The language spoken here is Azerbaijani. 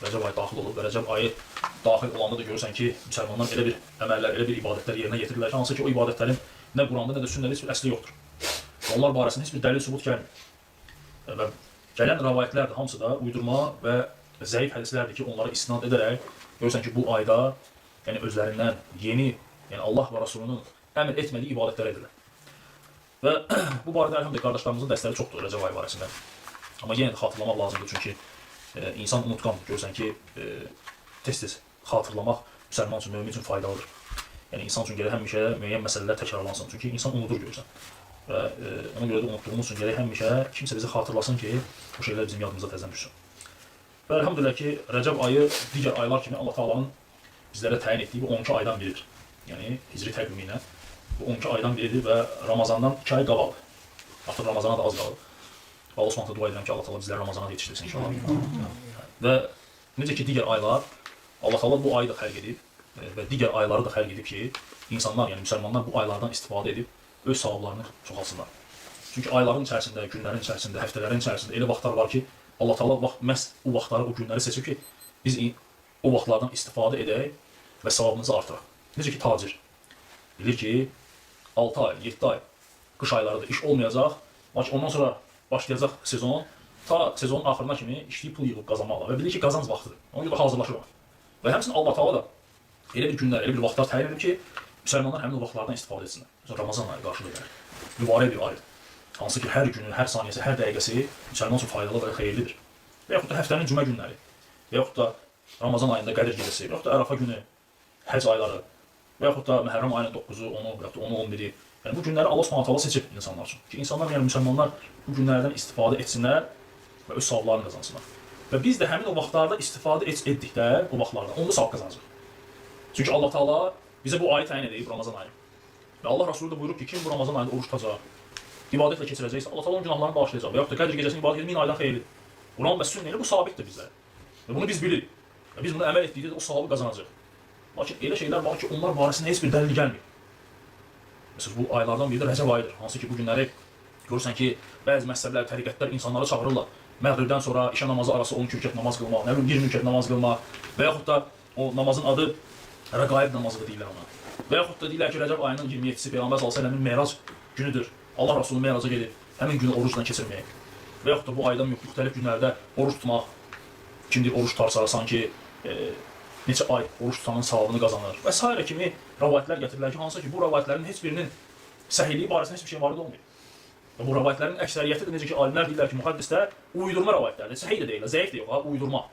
Rəcəb ayı daxil olub və Rəcəb ayı daxil olanda da görürsən ki, müsəlmanlar elə bir əməllər, elə bir ibadətlər yerinə yetirirlər ki, hansı ki o ibadətlərin nə Quranda, nə də sünnədə heç bir əsli yoxdur. Onlar barəsində heç bir dəlil sübut gəlmir. Və gələn rəvayətlər də hamısı da uydurma və zəif hədislərdir ki, onlara istinad edərək görürsən ki, bu ayda yəni özlərindən yeni, yəni Allah və Rasulunun əmr etmədiyi ibadətlər edirlər. Və bu barədə əlhamdülillah qardaşlarımızın dərsləri çoxdur Rəcəb ayı barəsində. Amma yenə də xatırlamaq lazımdır çünki insan unutqan, görürsən ki, tez-tez xatırlamaq müsəlman üçün, mömin üçün faydalıdır. Yəni insan üçün gərək həmişə müəyyən məsələlər təkrarlansın. Çünki insan unudur görürsən. Və ona görə də unutduğumuz üçün gərək həmişə kimsə bizi xatırlasın ki, bu şeylər bizim yadımıza təzədən düşsün. Və əlhamdülillah ki, Rəcəb ayı digər aylar kimi Allah Taala'nın bizlərə təyin etdiyi bu 12 aydan biridir. Yəni hicri təqvimi ilə bu 12 aydan biridir və Ramazandan 2 ay qabaqdır. Artıq Ramazana da az qalır. Və Osmanlı dua edirəm ki, Allah Taala bizləri Ramazana da yetişdirsin inşallah. Və necə ki digər aylar Allah Taala bu ayı da xəlq edib və digər ayları da xəlq edib ki, insanlar, yəni müsəlmanlar bu aylardan istifadə edib öz savablarını çoxalsınlar. Çünki ayların içərisində, günlərin içərisində, həftələrin içərisində elə vaxtlar var ki, Allah Taala məhz o vaxtları, o günləri seçib ki, biz o vaxtlardan istifadə edək və savabımızı artıraq. Necə ki tacir bilir ki, 6 ay, 7 ay qış aylarında iş olmayacaq, lakin ondan sonra başlayacaq sezon, ta sezonun axırına kimi işləyib pul yığıb qazanmaqla və bilir ki, qazanc vaxtıdır. Ona görə hazırlaşır ona. Və həmçinin Allah Taala da elə bir günlər, elə bir vaxtlar təyin edib ki, müsəlmanlar həmin o vaxtlardan istifadə etsinlər. Mesela Ramazan ayı qarşıda gəlir. Mübarək bir aydır. Hansı ki, hər günü, hər saniyəsi, hər dəqiqəsi müsəlman üçün faydalı və xeyirlidir. Və yaxud da həftənin cümə günləri, və yaxud da Ramazan ayında Qədir gecəsi, və yaxud da Ərafa günü, həc ayları, və yaxud da Məhərrəm ayının 9-u, 10-u, və yaxud da 10-u, 11-i. Yəni bu günləri Allah Subhanahu taala seçib insanlar üçün. Ki insanlar, yəni müsəlmanlar bu günlərdən istifadə etsinlər və öz savablarını qazansınlar. Və biz də həmin o vaxtlarda istifadə etdikdə, o vaxtlarda onda savab qazancaq. Çünki Allah Taala bizə bu ayı təyin edib, Ramazan ayı. Və Allah Rasulü də buyurub ki, kim bu Ramazan ayında oruç tutacaq, ibadətlə keçirəcəksə, Allah Taala onun günahlarını bağışlayacaq. Və yaxud da Qədr gecəsini ibadət edib 1000 aydan xeyirlidir. Quran və sünnə ilə bu sabitdir bizlərə. Və bunu biz bilirik. Və biz bunu əməl etdikdə o savabı qazanacaq. Lakin elə şeylər var ki, onlar barəsində heç bir dəlil gəlmir. Məsələn, bu aylardan biri də Rəcəb ayıdır. Hansı ki, bu günləri görürsən ki, bəzi məzhəblər, təriqətlər insanları çağırırlar. Məğribdən sonra işə namazı arası 12 rükət namaz qılmaq, nə bilim 20 rükət namaz qılmaq və yaxud da o namazın adı rəqaib namazı deyirlər ona. Və yaxud da deyirlər ki, Rəcəb ayının 27-si Peyğəmbər sallallahu əleyhi və səlləmin Merac günüdür. Allah Rasulü Meraca gedib həmin günü orucla keçirmək. Və yaxud da bu ayda müxtəlif günlərdə oruç tutmaq. Kimdir oruç tutarsa sanki neçə ay oruç tutanın savabını qazanır və s. kimi rəvayətlər gətirirlər ki, hansı ki bu rəvayətlərin heç birinin səhihliyi barəsində heç bir şey varid olmayıb. Və bu rəvayətlərin əksəriyyəti də necə ki alimlər deyirlər ki, mühaddislər uydurma rəvayətlərdir. Səhih də deyil, zəif də yox, uydurma.